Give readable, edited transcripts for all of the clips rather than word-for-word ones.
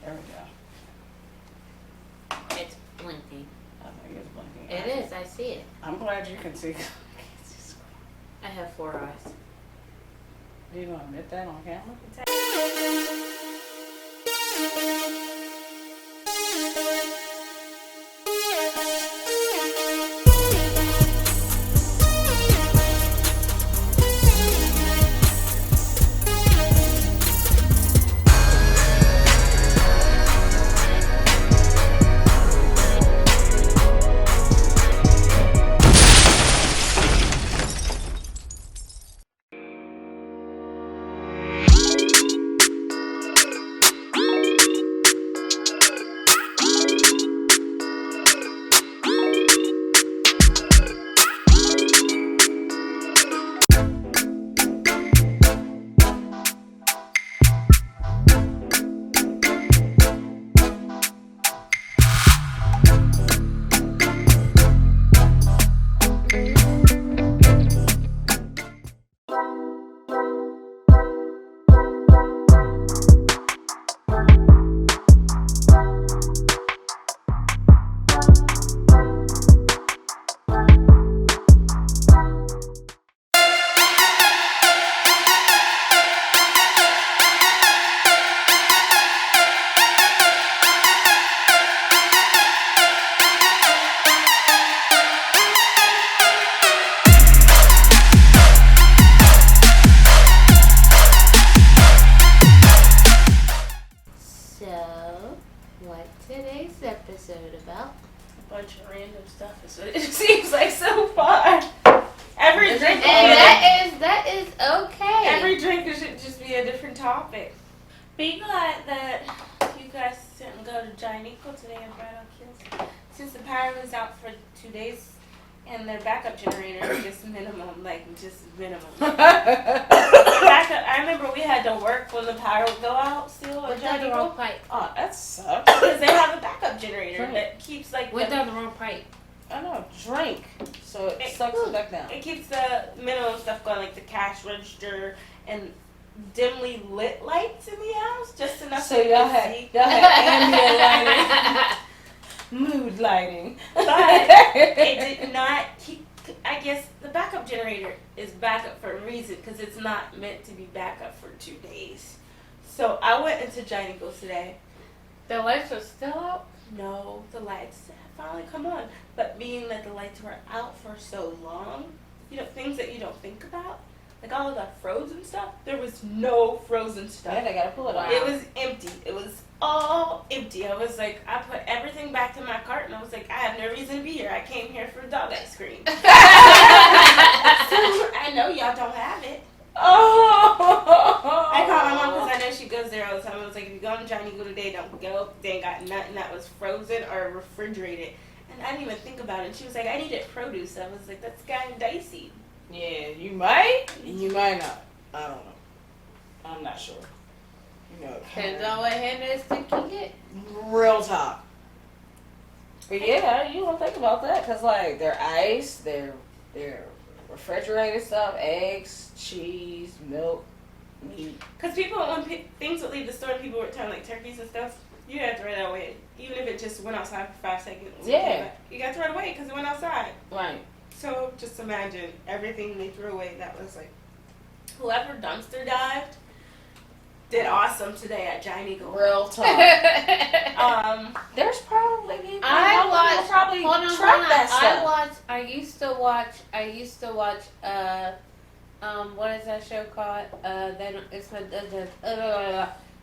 There we go. It's blinking. I think it's blinking. It is. I see it. I'm glad you can see. I have 4 eyes. Do you want to admit that on camera? Today's episode about a bunch of random stuff is what it seems like so far. Every drink, and that is okay. Every drink should just be a different topic. Be glad that you guys didn't go to Giant Eagle today and Bridal Kills, since the power was out for 2 days and their backup generator is just minimum. Backup. I remember we had to work when the power would go out still. Went down the wrong pipe. Oh, that sucks. Because they have a backup generator that keeps went down the wrong pipe. I know, drink. So it sucks it back down. It keeps the minimum stuff going, like the cash register and dimly lit lights in the house, just enough so y'all had ambient lighting, mood lighting. But it did not keep. I guess the backup generator is backup for a reason, because it's not meant to be backup for 2 days. So I went into Giant Eagle today. The lights are still out? No, the lights have finally come on. But being that the lights were out for so long, you know, things that you don't think about, like all of the frozen stuff, there was no frozen stuff. Yeah, they gotta pull it out. It was empty. It was all empty. I was like, I put everything back in my cart, and I was like, I have no reason to be here. I came here for dog ice cream. So, I know y'all don't have it. Oh! I called my mom because I know she goes there all the time. I was like, if you go to Giant Eagle today, don't go. They ain't got nothing that was frozen or refrigerated. And I didn't even think about it. And she was like, I needed produce. I was like, that's kind of dicey. Yeah, you might, and you might not. I don't know. I'm not sure. You know, Depends on what hand is to get. real talk. But yeah, you don't think about that, because like their ice, their refrigerated stuff, eggs, cheese, milk, meat. Because people, when things would leave the store and people would turn like turkeys and stuff, you had to throw that away. Even if it just went outside for 5 seconds. Yeah. You got to throw it away because it went outside. Right. So just imagine everything they threw away. That was like, whoever dumpster dived did awesome today at Giant Eagle. Real talk. There's probably people I watched. probably Hold on, track that stuff. I used to watch. What is that show called? Then it's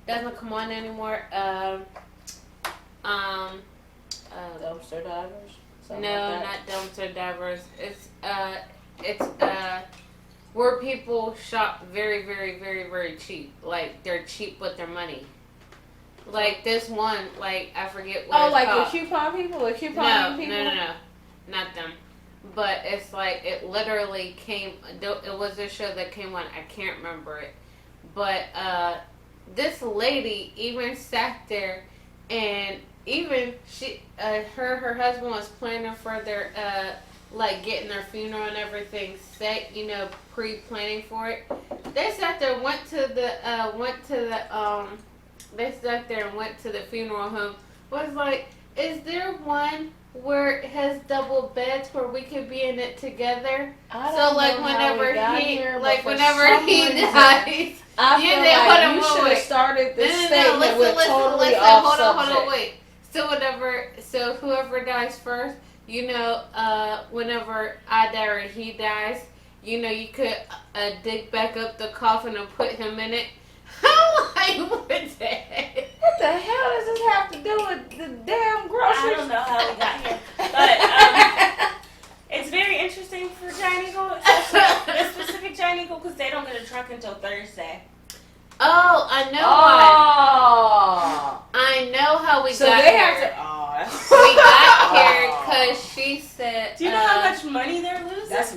doesn't come on anymore. Dumpster divers. No, Something like that. not dumpster divers. It's where people shop very, very, very, very cheap. Like they're cheap with their money. Like this one, like I forget what. Oh, it's like called. the coupon people, the coupon people. No, not them. But it's like it literally came. It was a show that came on. I can't remember it, but this lady even sat there, and even her husband was planning for their like getting their funeral and everything set, pre-planning for it. They sat there, went to the they sat there and went to the funeral home was like, is there one where it has double beds where we could be in it together? So like whenever he dies, I feel like you should have started this statement with totally off subject. So whoever dies first, whenever I die or he dies, you could dig back up the coffin and put him in it. I'm like, what the heck? What the hell does this have to do with the damn groceries? I don't know how we got here, but it's very interesting for Giant Eagle, the specific Giant Eagle, because they don't get a truck until Thursday. Oh, I know why. I know how we got here. So they have to. We got here because she said. Do you know how much money they're losing? That's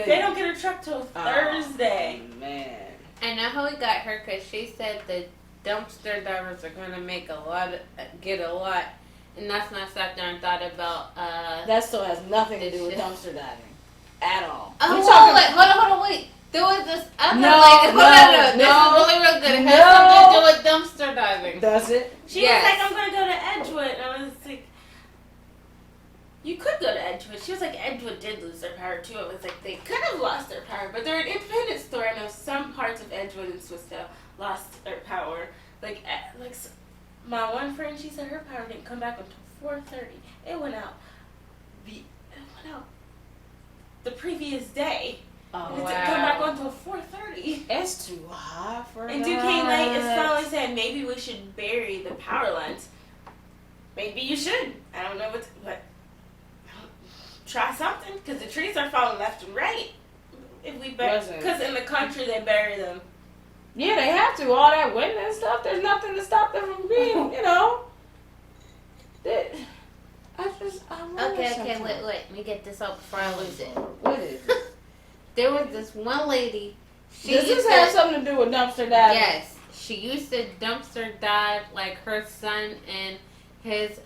they don't get a truck till Thursday. Man. I know how we got her because she said the dumpster divers are going to get a lot, and that's when I sat there and thought about. That still has nothing to do with dumpster diving at all. Hold on, wait. There was this other lady. This is really real good. It has something to do with dumpster diving. Does it? She was like, I'm going to go to Edgewood. And I was like, you could go to Edgewood. She was like, Edgewood did lose their power too. I was like, they could have lost their power, but they're an independent store. I know some parts of Edgewood and Swissdale lost their power. Like my one friend, she said her power didn't come back until 4:30. It went out the previous day. Oh, and it didn't come back until 4:30. It's too hot for And Duquesne Light is finally saying maybe we should bury the power lines. Maybe you should. I don't know what. Try something, because the trees are falling left and right. If we because in the country they bury them. Yeah, they have to. All that wind and stuff. There's nothing to stop them from being, Okay, wait. Let me get this out before I lose it. What is it? There was this one lady. Does this have something to do with dumpster diving? Yes. She used to dumpster dive, like her son and his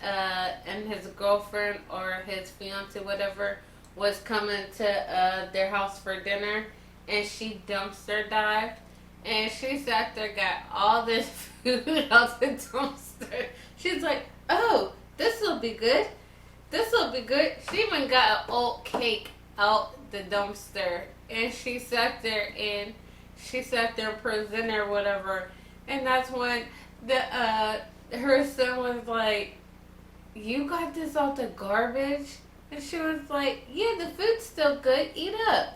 girlfriend or his fiance, whatever, was coming to their house for dinner, and she dumpster dived, and she sat there, got all this food out the dumpster. She's like, oh, this will be good. This will be good. She even got an old cake out the dumpster, and she sat there and presented or whatever, and that's when her son was like, you got this out the garbage? And she was like, yeah, the food's still good. Eat up.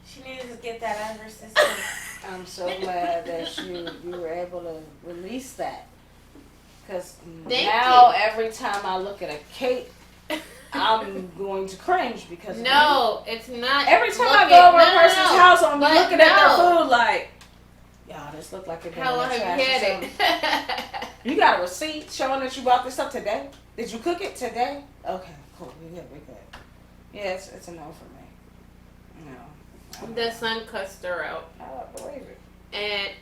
She needed to get that out of her system. I'm so glad that you were able to release that. Because now every time I look at a cake, I'm going to cringe because it's not. Every time I go over a person's house, I'm looking at their food like, y'all, this look like it been in the trash or something. You got a receipt showing that you bought this stuff today? Did you cook it today? Okay, cool. We're good. Yeah, it's a no for me. No. The son cussed her out. I don't believe it. And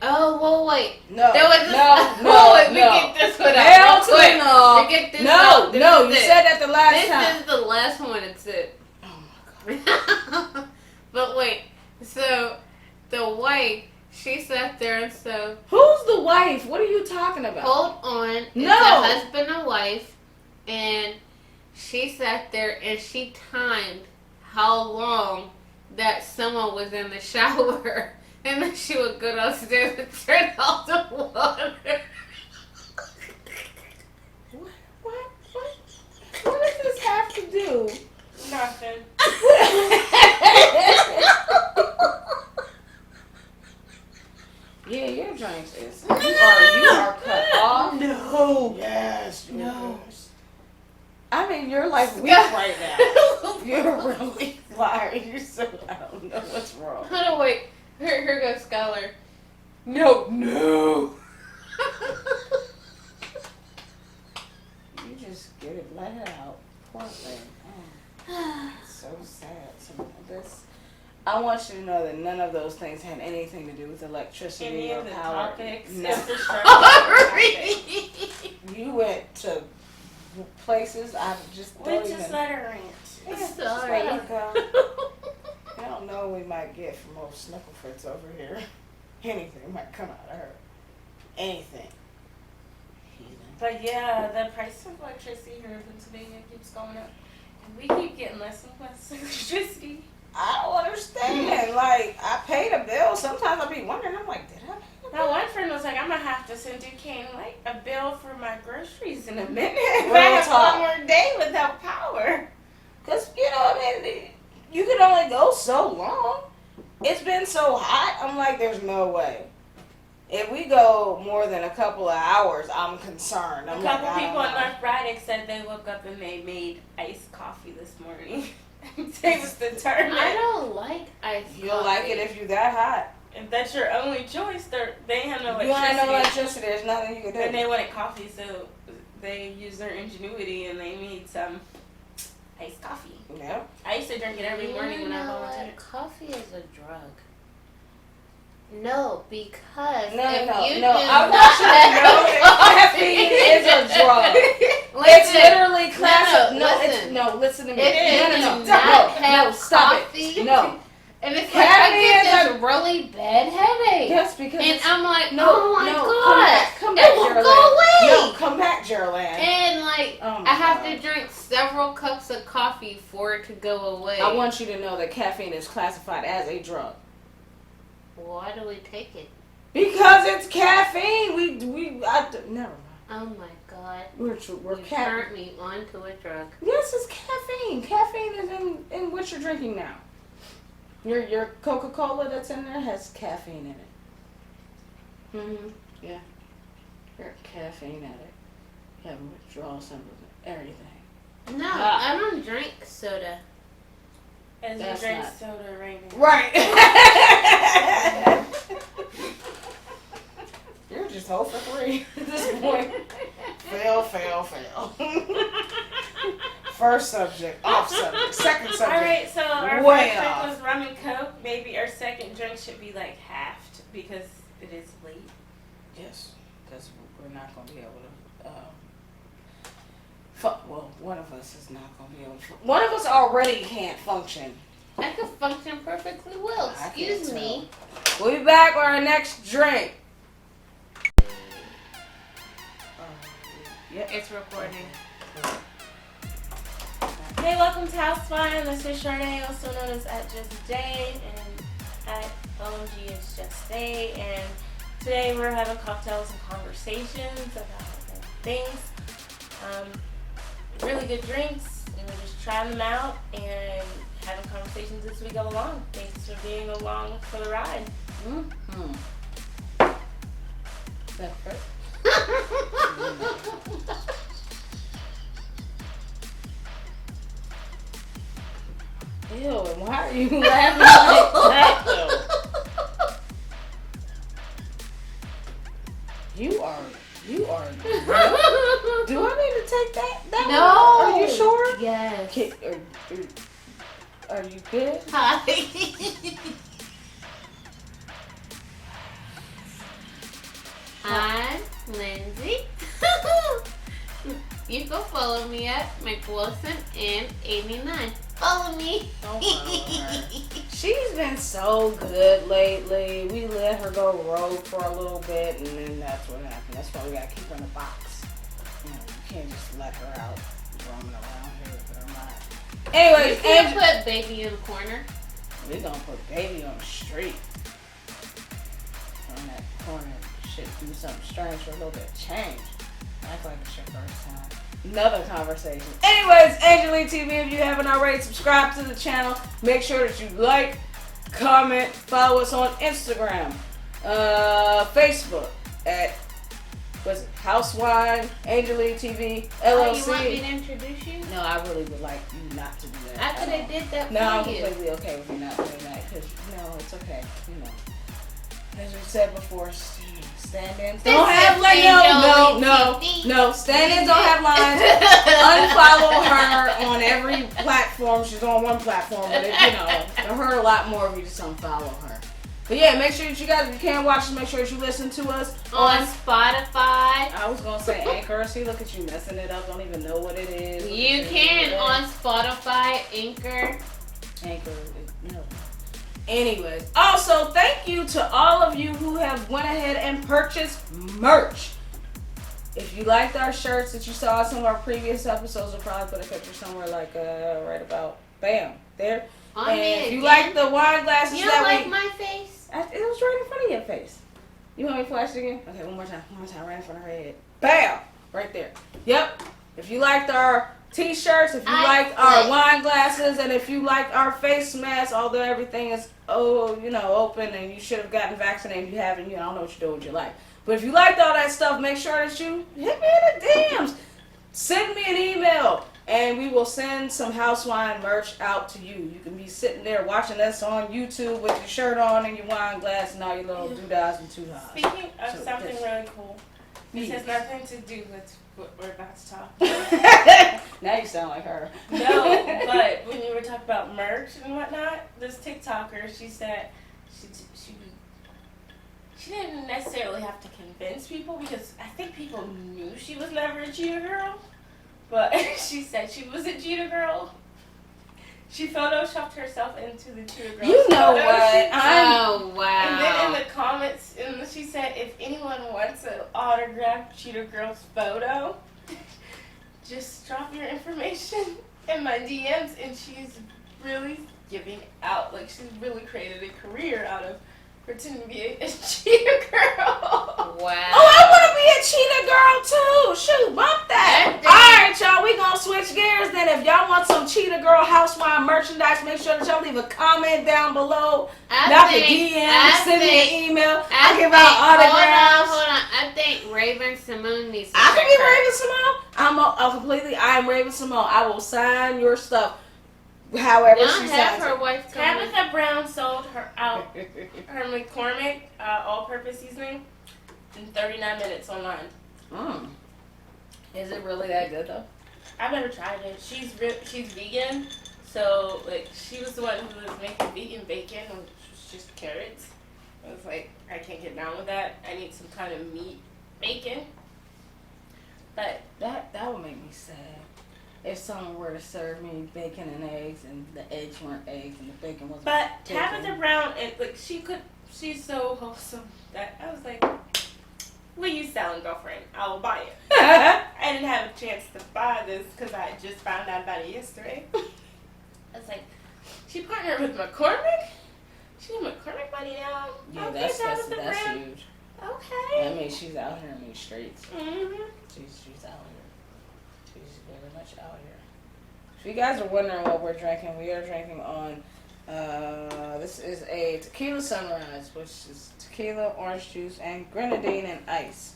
wait. No. There was no. We get this one out. Hell to no. We get this No. You said that the last time. This is the last one. It's it. Oh my God. But wait. So the wife, she sat there and so. Who's the wife? What are you talking about? Hold on. No. It's a husband and wife, and she sat there and she timed how long that someone was in the shower. And then she would go downstairs and turn off the water. What does this have to do? Nothing. Yeah, your drinks is. You are cut off. No. Yes. No. I mean, you're like weak right now. You're really fire. You're so. I don't know what's wrong. Hold on, wait. Here goes Skylar. No. You just get it, let it out. Poor thing. Oh, it's so sad. I want you to know that none of those things had anything to do with electricity or power. Topics, No. You went to places I just don't just even. let her rant. Yeah, Sorry. Just let her go. I don't know what we might get from old Snickle Fritz over here. Anything might come out of her. Anything. But yeah, the price of electricity here in Pennsylvania keeps going up. And we keep getting less and less electricity. I don't understand. Like, I paid a bill. Sometimes I'll be wondering, I'm like, did I pay a bill? My one friend was like, I'm going to have to send Duquesne like a bill for my groceries in a minute. Real I have talk. one more day without power. Because, you know, I mean, you can only go so long. It's been so hot. I'm like, there's no way. If we go more than a couple of hours, I'm concerned. I'm A couple like, people I in don't know. North Braddock said they woke up and they made iced coffee this morning. They was determined. I don't like iced coffee. You'll like it if you're that hot. If that's your only choice, they have no You electricity. ain't no electricity. There's nothing you can do. And they wanted coffee, so they used their ingenuity and they made some iced coffee. Yeah. I used to drink it every morning when I volunteered. Coffee is a drug. No, because No, if no, you no. do I not want you to know have that caffeine is a drug. It's literally classic. Listen to me. If you do No, not have stop coffee, it. No. and it's like I get this really bad headache. Yes, because And I'm like, no, oh my no, god, come back, it won't Geraldine. go away. No, come back, Geraldine. And like, Oh my I have God. to drink several cups of coffee for it to go away. I want you to know that caffeine is classified as a drug. Why do we take it? Because it's caffeine. Never mind. Oh my god. We're You caffeine. turned me onto a drug. Yes, it's caffeine. Caffeine is in what you're drinking now. Your Coca-Cola that's in there has caffeine in it. Mm-hmm. Yeah. You're a caffeine addict. You have withdrawal symptoms and everything. No, Ah. I don't drink soda. As That's you drink not- soda right now. Right. You're just 0 for 3 at this point. Fail. First subject, off subject. Second subject. Alright, so our Way first off. drink was rum and coke. Maybe our second drink should be like halved because it is late. Yes, because we're not going to be able to. Well, one of us is not going to be able to. One of us already can't function. I could function perfectly well. I can't Excuse me. We'll be back with our next drink. Yep. It's recording. Hey, welcome to House Wine. This is Sharday, also known as at Just Day, and at OMG is Just Day. And today we're having cocktails and conversations about things. Really good drinks, and we're just trying them out and having conversations as we go along. Thanks for being along for the ride. Mm-hmm. That's right. Ew, and why are you laughing like that though? You are. Do I need to take that No. one? Are you sure? Yes. Okay, are you good? Hi. I'm Lindsay. You can follow me at McWilson and 89. Follow me. Don't follow her. She's been so good lately. We let her go rogue for a little bit, and then that's what happened. That's why we gotta keep her in the box. You know, you can't just let her out roaming around here with her mind. Anyways, You can put baby in the corner. we gonna put baby on the street. On that corner, shit, do something strange for a little bit of change. Act like it's your first time. Another conversation. Anyways, AngelLeeTv, if you haven't already, subscribe to the channel. Make sure that you like, comment, follow us on Instagram, Facebook at Housewine, AngelLeeTv, LLC. Oh, you want me to introduce you? No, I really would like you not to do that. I could have did that No, I'm for you. completely okay with you not doing that. Cause no, it's okay. You know, as we said before, stand-ins don't have like no. Stand-ins don't have lines. Unfollow her on every platform. She's on one platform, but it'll hurt a lot more if you just unfollow her. But yeah, make sure that you guys, if you can watch us, make sure that you listen to us On Spotify. I was gonna say Anchor. See, look at you messing it up. Don't even know what it is. You can on Spotify, Anchor. Anchor. No. Anyways, also thank you to all of you who have went ahead and purchased merch. If you liked our shirts that you saw in some of our previous episodes, we'll probably put a picture somewhere like right about bam there. And if you like the wine glasses, you don't like my face? It was right in front of your face. You want me to flash it again? Okay, one more time, right in front of her head. Bam, right there. Yep. If you liked our t-shirts, if you liked our wine glasses, and if you liked our face masks, although everything is open and you should have gotten vaccinated, you haven't. I don't know what you're doing with your life. But if you liked all that stuff, make sure that you hit me in the DMs. Send me an email, and we will send some house wine merch out to you. You can be sitting there watching us on YouTube with your shirt on and your wine glass and all your little doodads and tudas. Speaking of something really cool, this has nothing to do with what we're about to talk about. Now you sound like her. No, but when you were talking about merch and whatnot, this TikToker, she said she didn't necessarily have to convince people because I think people knew she was never a cheetah girl. But she said she was a cheetah girl. She photoshopped herself into the cheetah girl. You know what? Oh, wow. And then in the comments, she said, if anyone wants an autographed cheetah girl's photo, just drop your information in my DMs. And she's really giving out, like she's really created a career out of pretending to be a cheetah girl. Wow. Oh, I want to be a cheetah girl too. Shoot, bump that. All right, y'all, we gonna switch gears then. If y'all want some cheetah girl housewine merchandise, make sure that y'all leave a comment down below. Y'all can DM, send me an email. I give out autographs. Hold on. I think Raven Simone needs to I can be Raven Simone. I am Raven Simone. I will sign your stuff. However she signs her it. wife Tabitha Brown sold her McCormick all-purpose seasoning in 39 minutes online. Is it really that good though? I've never tried it. She's vegan, so like she was the one who was making vegan bacon, which was just carrots. I was like, I can't get down with that. I need some kind of meat bacon. But that would make me sad. If someone were to serve me bacon and eggs, and the eggs weren't eggs, and the bacon wasn't bacon. Tabitha Brown, she's so wholesome that I was like, what are you selling, girlfriend? I will buy it. I didn't have a chance to buy this because I just found out about it yesterday. I was like, she partnered with McCormick? She's a McCormick buddy now? Yeah, okay, that's Brown. huge. Okay. I mean, she's out here in these streets. Mm-hmm. She's out here. She's very much out here. If you guys are wondering what we're drinking, we are drinking on, this is a tequila sunrise, which is tequila, orange juice, and grenadine and ice.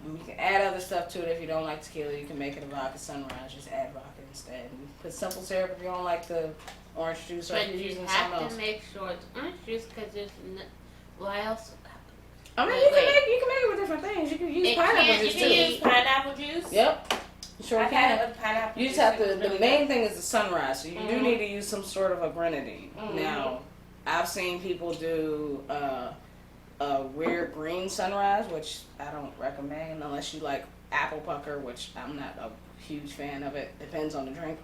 And you can add other stuff to it if you don't like tequila. You can make it a vodka sunrise. Just add vodka instead. And put simple syrup if you don't like the orange juice, or if But you're you using something have else. to make sure it's orange juice because there's why else? I mean, you can make it with different things. You can use pineapple juice You too. can use pineapple juice. Yep. You sure I've can. had it with pineapple You juice. just have to. It was really The main good. thing is the sunrise, so you do need to use some sort of a grenadine. Mhm. Now, I've seen people do a weird green sunrise, which I don't recommend unless you like apple pucker, which I'm not a huge fan of it. Depends on the drink,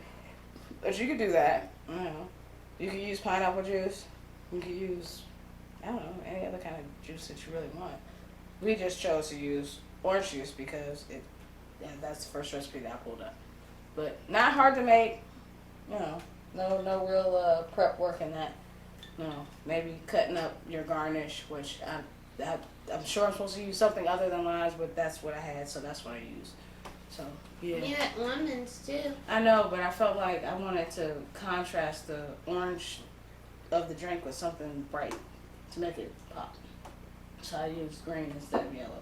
but you could do that. You can use pineapple juice. You can use any other kind of juice that you really want. We just chose to use orange juice because that's the first recipe that I pulled up. But not hard to make. No real prep work in that. Maybe cutting up your garnish, which I'm sure I'm supposed to use something other than limes, but that's what I had, so that's what I used. So yeah. Yeah, lemons too. I know, but I felt like I wanted to contrast the orange of the drink with something bright to make it pop. So I used green instead of yellow.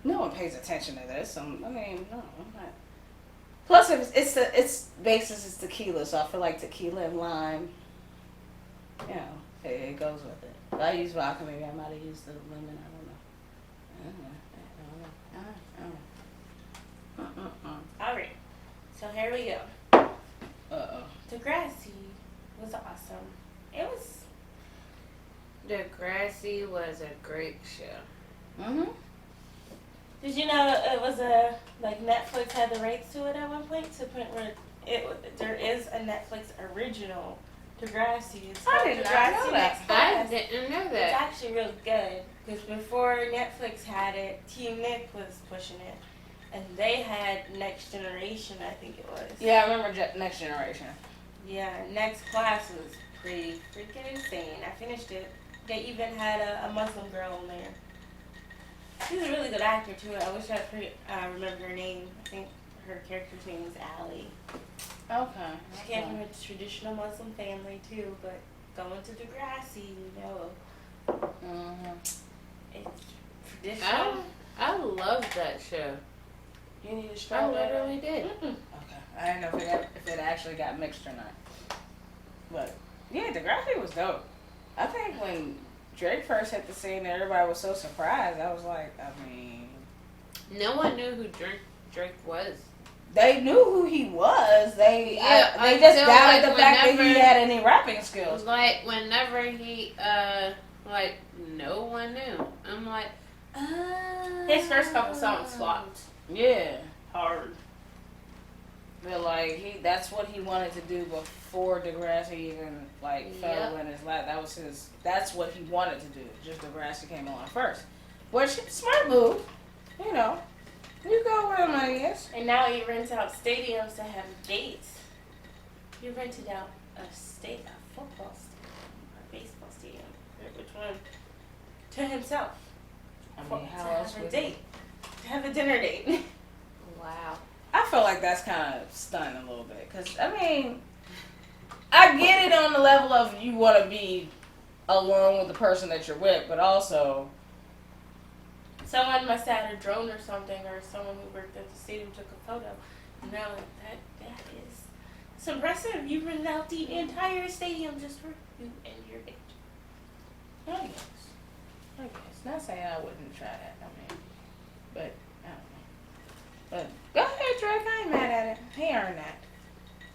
No one pays attention to this. I'm not. Plus, its basis is tequila, so I feel like tequila and lime, it goes with it. If I use vodka, maybe I might have used the lemon. I don't know. Alright, so here we go. Degrassi was awesome. Degrassi was a great show. Did you know it was Netflix had the rights to it at one point, to the point where there is a Netflix original Degrassi. It's I called did not Degrassi know Next that. I Class. didn't know It's that. actually really good because before Netflix had it, Team Nick was pushing it, and they had Next Generation, I think it was. Yeah, I remember Next Generation. Yeah, Next Class was pretty freaking insane. I finished it. They even had a Muslim girl in there. She's a really good actor too. I wish I remembered her name. I think her character's name was Allie. Okay. She came from a traditional Muslim family too, but going to Degrassi, you know, it's traditional. I love that show. You need to I strap that up. literally did. Okay. I didn't know if it actually got mixed or not. But yeah, Degrassi was dope. I think when Drake first hit the scene, everybody was so surprised. I was like, I mean, No one knew who Drake was. they knew who he was. They Yeah, just until, doubted like, the fact that he whenever- had any rapping skills. Like, whenever he, like, no one knew. I'm like, His first couple songs flopped Yeah. hard. But like that's what he wanted to do before Degrassi even like fell in his lap. That's what he wanted to do. Just Degrassi came along first. Which smart move. You know. You go where the money is. And now he rents out stadiums to have dates. He rented out a football stadium, or a baseball stadium, which one? To himself. I To mean, how else have a would date. To have a dinner date. wow. I feel like that's kind of stunning a little bit. Because, I mean, I get it on the level of you want to be alone with the person that you're with, but also... Someone must have had a drone or something, or someone who worked at the stadium took a photo. And they're like, that is... It's impressive. You rented out the entire stadium just for you and your date. I guess. Not saying I wouldn't try that. I mean, but I don't know. But go ahead, Drake. I ain't mad at it. He earned that.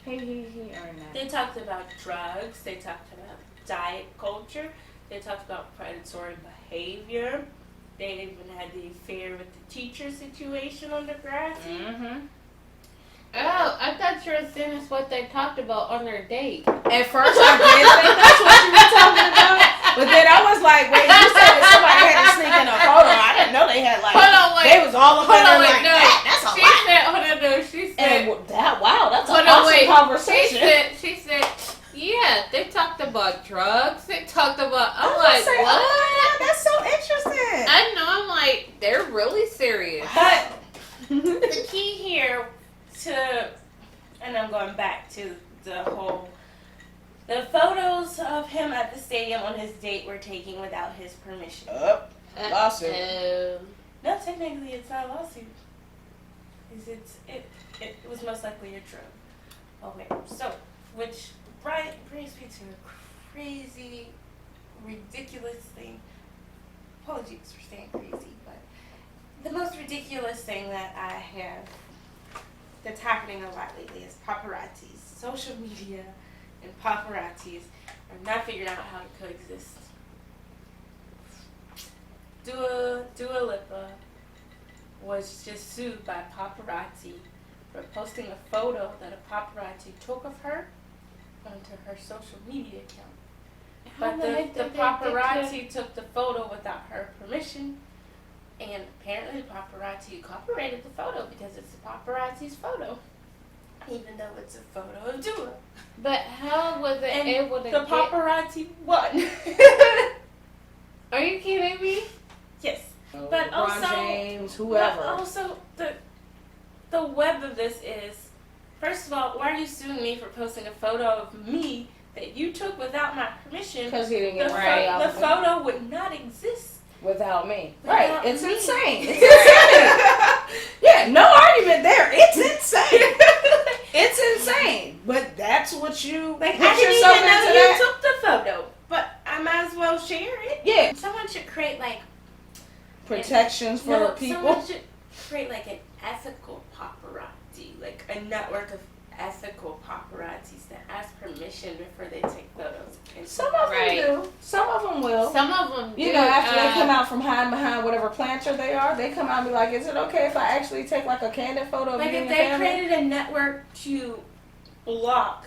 He earned that. They talked about drugs. They talked about diet culture. They talked about predatory behavior. They even had the affair with the teacher situation on Degrassi. Mm-hmm. Oh, I thought you were saying that's what they talked about on their date. At first, I did think that's what you were talking about. But then I was like, wait, you said that somebody had to sneak in a photo. I didn't know they had like. Hold on, wait. They was all up in there like no. that. That's a She lot. said, hold on, no. She said, And wow, that's an hold on, awesome wait. conversation. She said, yeah, they talked about drugs. They talked about, I'm I was like, saying, what? oh my God, that's so interesting. I know, I'm like, they're really serious. But the key here and I'm going back to the photos of him at the stadium on his date were taken without his permission. Lawsuit. No, technically it's not a lawsuit. It was most likely a drug. Okay, so, which brings me to a crazy, ridiculous thing. Apologies for saying crazy, but the most ridiculous thing that I have that's happening a lot lately is paparazzis. Social media and paparazzis are not figuring out how to coexist. Dua Lipa was just sued by paparazzi for posting a photo that a paparazzi took of her onto her social media account. But the paparazzi took the photo without her permission, and apparently the paparazzi copyrighted the photo because it's the paparazzi's photo, even though it's a photo of Dua. But how was it able to the paparazzi won. Are you kidding me? Yes. But LeBron also, James, whoever. But also, the web of this is, first of all, why are you suing me for posting a photo of me that you took without my permission? Because he didn't The, get right. the photo would not exist Without me. without Right. It's me. insane. It's insane. Yeah, no argument there. It's insane. It's insane. But that's what you Like, put I didn't yourself even know into you that. took the photo, but I might as well share it. Yeah. Someone should create Protections for people. Someone should create an ethical paparazzi, like a network of ethical paparazzis that ask permission before they take photos. And Some of them do. Some of them will. Some of them do. You know, after they come out from hiding behind whatever planter they are, they come out and be like, is it okay if I actually take a candid photo of like you if and your they family? created a network to block,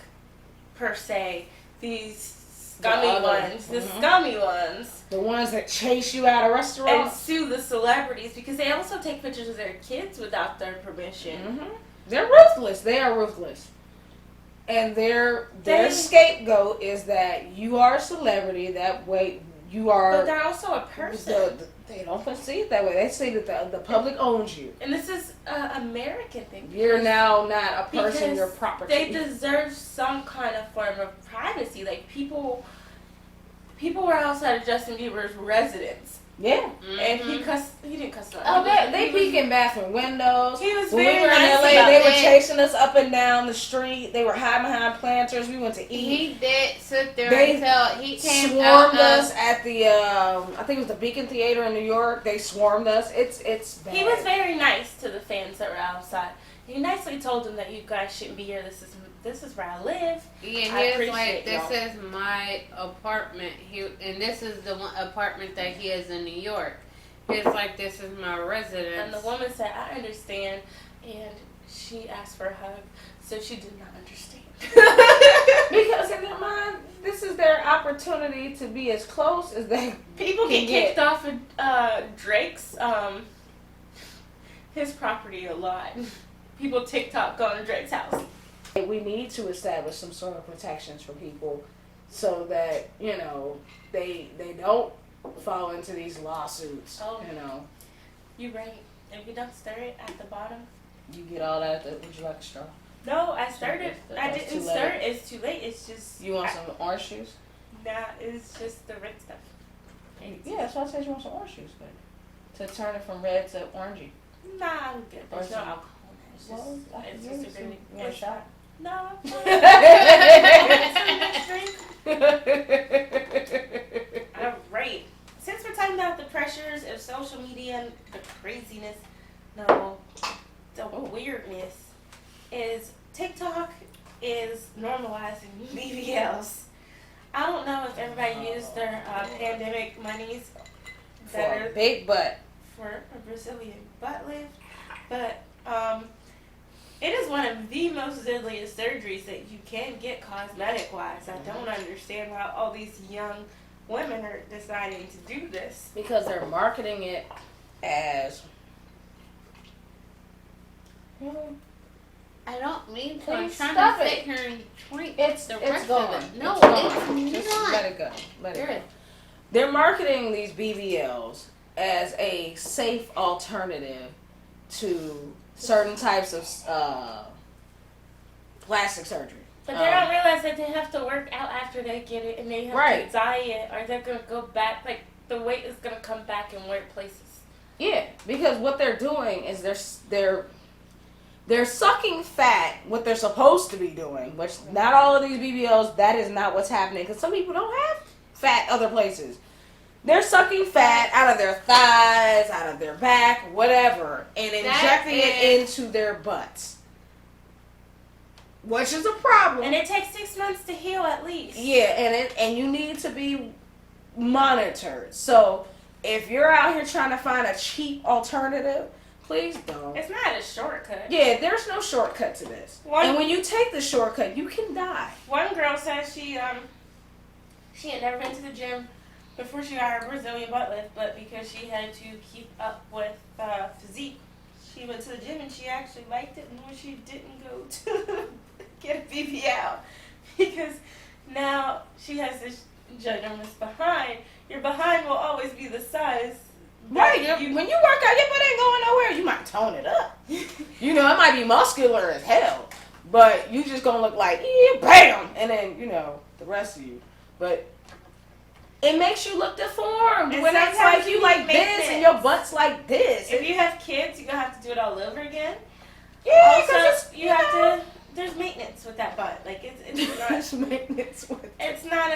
per se, these scummy ones, the Mhm. scummy ones, The ones that chase you out of and restaurants. sue the celebrities because they also take pictures of their kids without their permission. Mm-hmm. They're ruthless. They are ruthless. And their scapegoat is that you are a celebrity. That way you are. But they're also a person. They don't see it that way. They see that the public owns you. And this is an American thing. You're now not a person. Because You're property. they deserve some kind of form of privacy. Like people were outside of Justin Bieber's residence. Yeah. Mm-hmm. And he didn't cuss a lot. Oh, they peek in bathroom windows. He was When very we were in nice LA, about they were it. chasing us up and down the street. They were hiding behind planters. We went to eat. He did sit there They until he came swarmed out us at the I think it was the Beacon Theater in New York. They swarmed us. It's bad. He was very nice to the fans that were outside. He nicely told them that you guys shouldn't be here. This is where I live. Yeah, I he was like, appreciate "This y'all." is my apartment." And this is the one apartment that he has in New York. He's like, "This is my residence." And the woman said, "I understand," and she asked for a hug, so she did not understand. Because in their mind, this is their opportunity to be as close as they People can get kicked off of Drake's his property a lot. People TikTok going to Drake's house. We need to establish some sort of protections for people so that, you know, they don't fall into these lawsuits. Oh. You know, You right. If you don't stir it at the bottom. you get all that. Would you like a straw? No, I stirred it. I That's didn't too stir late. it. It's too late. It's just. You want some orange juice? Nah, it's just the red stuff. Yeah, that's why I said you want some orange juice, but to turn it from red to orangey. Nah, I'm good. There's no Or some- alcohol in it. It's just, Well, I can it's give just you a really. some. You want a shot? No, I'm fine. All right. Since we're talking about the pressures of social media and the craziness, no, the weirdness is TikTok is normalizing BBLs. I don't know if everybody used their pandemic monies For a big butt. for a Brazilian butt lift, but it is one of the most deadliest surgeries that you can get cosmetic-wise. I don't understand how all these young women are deciding to do this. Because they're marketing it as. I don't mean to. I'm Please trying stop to it. sit here and drink It's the it's rest gone. of it. No, it's gone. it's Just not. let it go. Let it Good. go. They're marketing these BBLs as a safe alternative to certain types of plastic surgery. But they don't realize that they have to work out after they get it, and they have Right. to diet, or they're going to go back. Like, the weight is going to come back in weird places. Yeah, because what they're doing is they're sucking fat, what they're supposed to be doing, which not all of these BBLs, that is not what's happening, because some people don't have fat other places. They're sucking fat out of their thighs, out of their back, whatever, and injecting it into their butts. Which is a problem. And it takes 6 months to heal at least. Yeah, and you need to be monitored. So if you're out here trying to find a cheap alternative, please don't. It's not a shortcut. Yeah, there's no shortcut to this. And when you take the shortcut, you can die. One girl said she had never been to the gym before she got her Brazilian butt lift, but because she had to keep up with physique, she went to the gym and she actually liked it more. She didn't go to get a BBL because now she has this ginormous behind. Your behind will always be the size. Right. When you work out, your butt ain't going nowhere. You might tone it up. You know, it might be muscular as hell, but you just gonna look like, yeah, bam, and then, you know, the rest of you. But it makes you look deformed And when it's sometimes like you it like makes this sense. and your butt's like this. If you have kids, you're going to have to do it all over again. Yeah, because Also, you have to, there's maintenance with that butt. Like, it's not, There's maintenance with it's not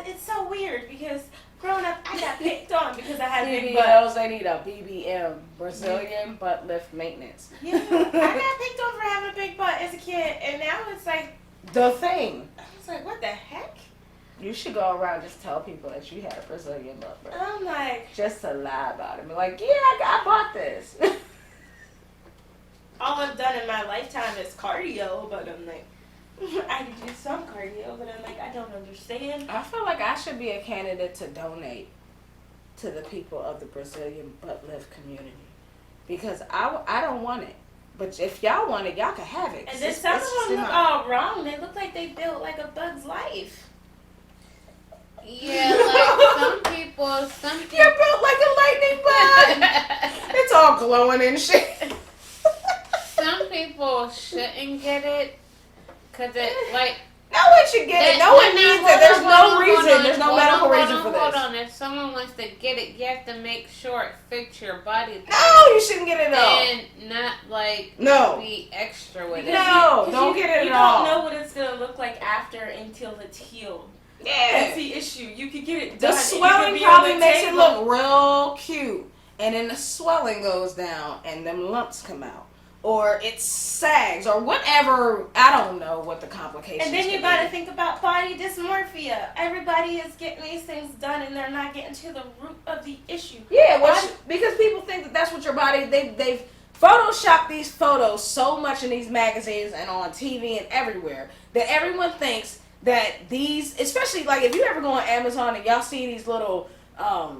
it's so weird because growing up, I got picked on because I had a big butt. BBLs. They need a BBM, Brazilian butt lift maintenance. Yeah, I got picked on for having a big butt as a kid, and now it's like, The thing. I was like, what the heck? You should go around and just tell people that you had a Brazilian butt lift. I'm like, Just to lie about it. Be like, yeah, I bought this. all I've done in my lifetime is cardio, but I'm like, I do some cardio, but I'm like, I don't understand. I feel like I should be a candidate to donate to the people of the Brazilian butt lift community because I don't want it. But if y'all want it, y'all can have it. And then some of them look all wrong. They look like they built like a Bug's Life. Yeah, like some people. You're built like a lightning bug. It's all glowing and shit. Some people shouldn't get it because it like. No one should get it. No one needs it. There's no reason. There's no medical reason for this. Hold on. If someone wants to get it, you have to make sure it fits your body. No, you shouldn't get it at all. And not like be extra with it. No, don't get it at all. You don't know what it's gonna look like after until it's healed. Yeah. That's the issue. You could get it done. The swelling probably makes it look real cute. And then the swelling goes down and them lumps come out. Or it sags or whatever. I don't know what the complications And then you gotta think about body dysmorphia. Everybody is getting these things done and they're not getting to the root of the issue. Yeah, because people think that that's what your body, they've photoshopped these photos so much in these magazines and on TV and everywhere that everyone thinks that these, especially like if you ever go on Amazon and y'all see these little, I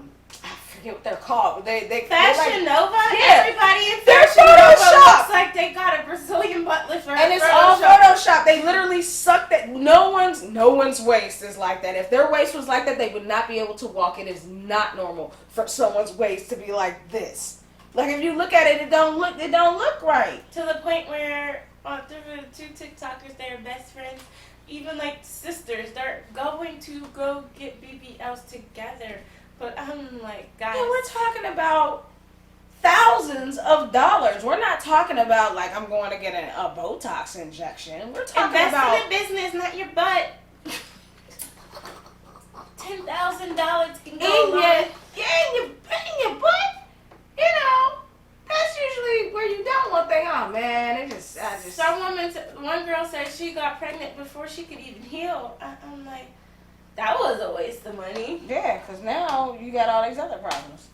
forget what they're called, but they Fashion like, Nova? yeah, Everybody in they're Fashion Nova photoshopped. looks like they got a Brazilian butt lift or and it's all photoshopped. They literally suck that. No one's waist is like that. If their waist was like that, they would not be able to walk. It is not normal for someone's waist to be like this. Like if you look at it, it don't look right. To the point where through the two TikTokers, they're best friends, even like sisters. They're going to go get BBLs together. But I'm like, guys. Yeah, we're talking about thousands of dollars. We're not talking about like I'm going to get a Botox injection. We're talking about invest in a business, not your butt. $10,000 can go in your butt. You know, that's usually where you don't want things. Oh man, one girl said she got pregnant before she could even heal. I'm like, that was a waste of money. Yeah, because now you got all these other problems.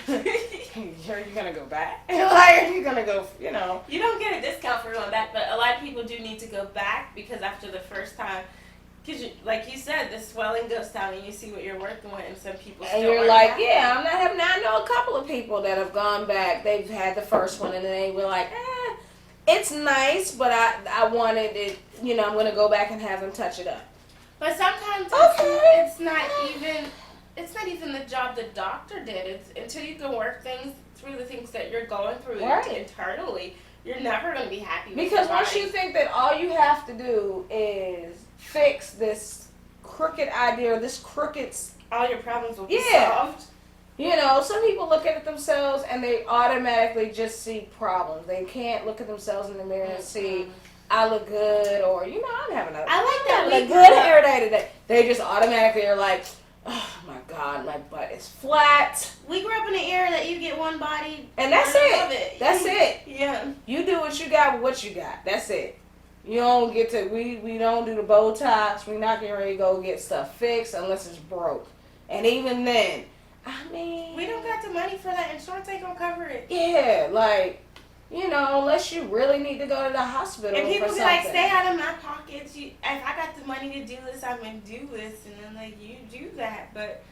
Are you going to go back? Like, are you going to go, you know? You don't get a discount for going back, but a lot of people do need to go back because after the first time, because like you said, the swelling goes down and you see what you're working with, and some people still and you're aren't like, happy. yeah, I'm not having. I know a couple of people that have gone back. They've had the first one, and then they were like, it's nice, but I wanted it. You know, I'm going to go back and have them touch it up. But sometimes Okay. it's not even the job the doctor did. It's until you can work things through the things that you're going through internally, you're never going to be happy with Because your once body. you think that all you have to do is fix this crooked idea or this crooked, all your problems will be Yeah. solved. you know, some people look at themselves and they automatically just see problems. They can't look at themselves in the mirror and see, I look good, or, you know, I'm having I like that a we good hair day today. They just automatically are like, oh my God, my butt is flat. We grew up in an era that you get one body And that's it. That's it. Yeah. You do what you got with what you got. That's it. You don't get to, we don't do the Botox. We're not getting ready to go get stuff fixed unless it's broke. And even then, I mean. We don't got the money for that. Insurance ain't gonna cover it. Yeah, like, you know, unless you really need to go to the hospital. And people for be something. like, stay out of my pockets. If I got the money to do this, I'm gonna do this. And then like, you do that, but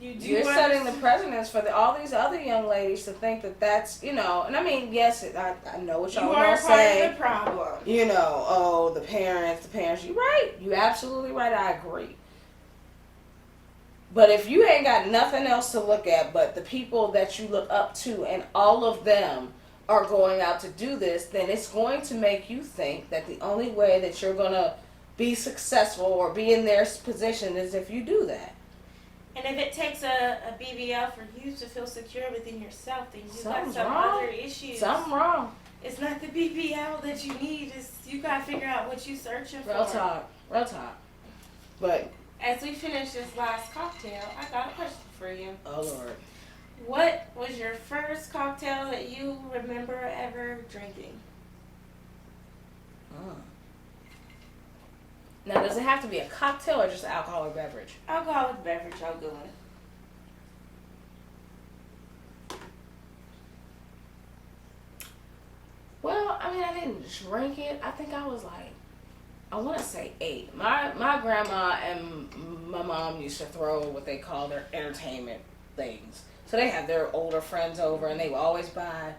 you do. You're setting the precedence for all these other young ladies to think that that's, you know, and I mean, yes, I know what y'all You gonna are say. part of the problem. You know, oh, the parents. You're right. You're absolutely right. I agree. But if you ain't got nothing else to look at but the people that you look up to and all of them are going out to do this, then it's going to make you think that the only way that you're going to be successful or be in their position is if you do that. And if it takes a BBL for you to feel secure within yourself, then you got Something's some wrong. other issues. Something wrong. It's not the BBL that you need. It's you gotta figure out what you're searching for. Real talk. Real talk. But, As we finish this last cocktail, I got a question for you. oh Lord. What was your first cocktail that you remember ever drinking? Now, does it have to be a cocktail or just an alcoholic beverage? Alcoholic beverage, I'll go with. Well, I mean, mean, I didn't drink it. I think I was like, I want to say 8. My grandma and my mom used to throw what they call their entertainment things. So they have their older friends over, and they would always buy,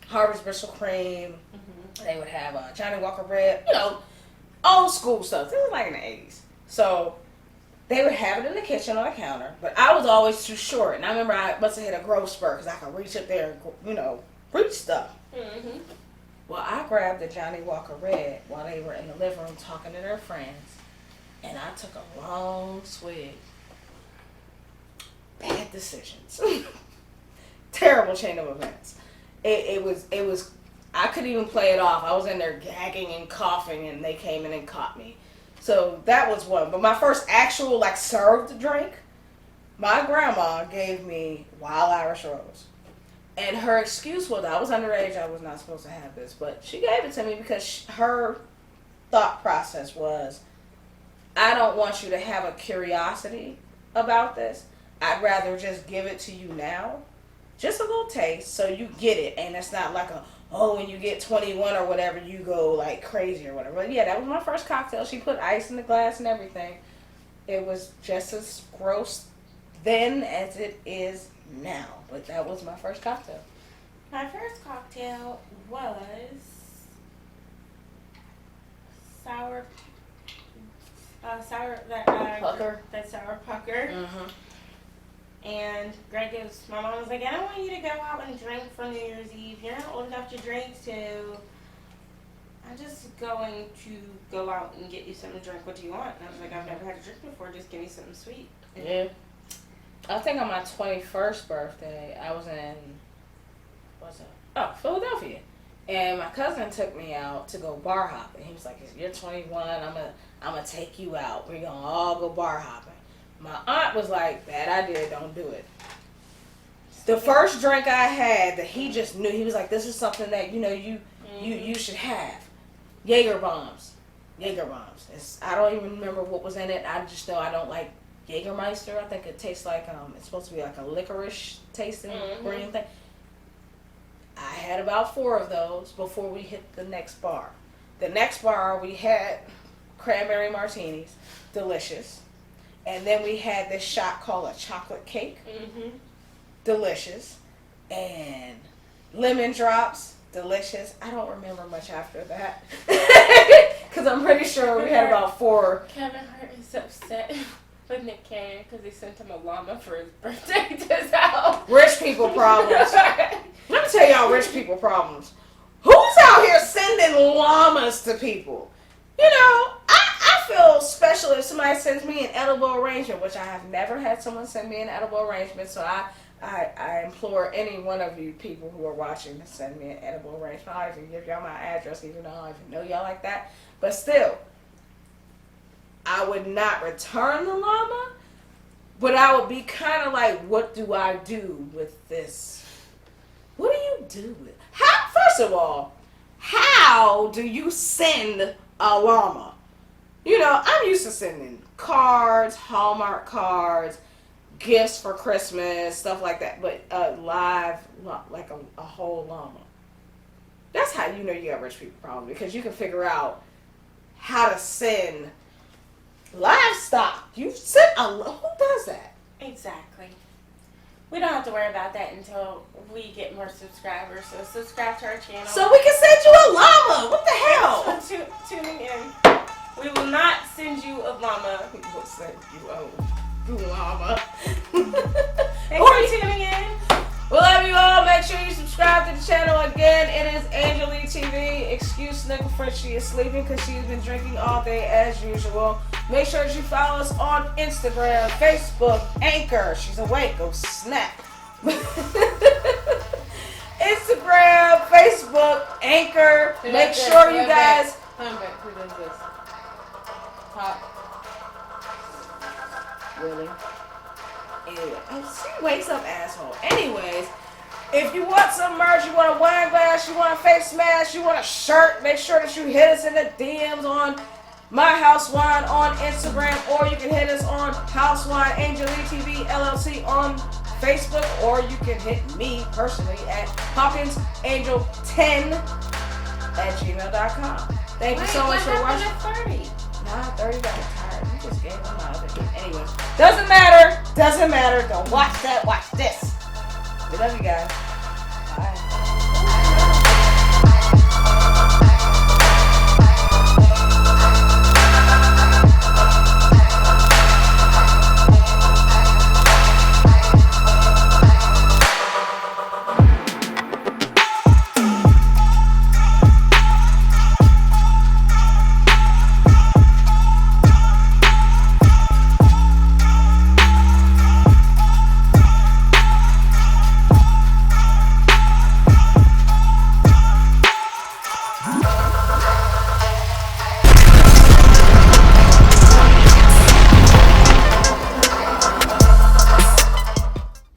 Harvest Bristol Cream. Mm-hmm. They would have Johnny Walker Red, old school stuff. This was like in the 80s. So they would have it in the kitchen on the counter, but I was always too short. And I remember I must have hit a growth spurt because I could reach up there and, reach stuff. Mm-hmm. Well, I grabbed the Johnny Walker Red while they were in the living room talking to their friends, and I took a long swig. Bad decisions. Terrible chain of events. It was, I couldn't even play it off. I was in there gagging and coughing, and they came in and caught me. So that was one. But my first actual, served drink, my grandma gave me Wild Irish Rose. And her excuse was, I was underage, I was not supposed to have this. But she gave it to me because her thought process was, I don't want you to have a curiosity about this. I'd rather just give it to you now. Just a little taste so you get it. And it's not like when you get 21 or whatever, you go crazy or whatever. But yeah, that was my first cocktail. She put ice in the glass and everything. It was just as gross then as it is now. But that was my first cocktail. My first cocktail was sour pucker. That sour pucker. Mm-hmm. And my mom was like, I don't want you to go out and drink for New Year's Eve. You're not old enough to drink, so I'm just going to go out and get you something to drink. What do you want? And I was like, I've never had a drink before. Just give me something sweet. Yeah. I think on my 21st birthday, I was in, Philadelphia. And my cousin took me out to go bar hopping. He was like, you're 21, I'm gonna take you out. We're gonna all go bar hopping. My aunt was like, bad idea, don't do it. The first drink I had that he just knew, he was like, this is something that, you should have. Jaeger bombs. I don't even remember what was in it. I just know I don't like Jägermeister. I think it tastes like, it's supposed to be like a licorice tasting green thing. I had about 4 of those before we hit the next bar. The next bar we had cranberry martinis, delicious. And then we had this shot called a chocolate cake, delicious. And lemon drops, delicious. I don't remember much after that. Because I'm pretty sure we had about 4. Kevin Hart is upset with Nick Cannon because he sent him a llama for his birthday to his house. Rich people problems. Let me tell y'all rich people problems. Who's out here sending llamas to people? I feel special if somebody sends me an edible arrangement, which I have never had someone send me an edible arrangement, so I implore any one of you people who are watching to send me an edible arrangement. I'll even give y'all my address, even though I don't even know y'all like that. But still, I would not return the llama, but I would be kind of like, what do I do with this? What do you do with it? First of all, how do you send a llama? I'm used to sending cards, Hallmark cards, gifts for Christmas, stuff like that. But live, like a whole llama. That's how you know you got rich people problems, because you can figure out how to send livestock. Who does that? Exactly. We don't have to worry about that until we get more subscribers. So subscribe to our channel. So we can send you a llama. What the hell? Tuning in. We will not send you a llama. We will send you a llama. Thanks for tuning in. We love you all. Make sure you subscribe to the channel. Again, it is AngelLeeTv. Excuse Snickle for she is sleeping because she's been drinking all day as usual. Make sure that you follow us on Instagram, Facebook, Anchor. She's awake. Go snap. Instagram, Facebook, Anchor. Make sure you guys. Who does this? Pop. Really? Anyway, she wakes up, asshole. Anyways, if you want some merch, you want a wine glass, you want a face mask, you want a shirt, make sure that you hit us in the DMs on My House Wine on Instagram, or you can hit us on House Wine AngelLeeTv LLC on Facebook, or you can hit me personally at Hawkins Angel 10 @gmail.com. Thank you so much for watching. 30? Nah, 30 got retired. You just gave them my other game. Anyway, doesn't matter. Doesn't matter. Don't watch that. Watch this. We love you guys.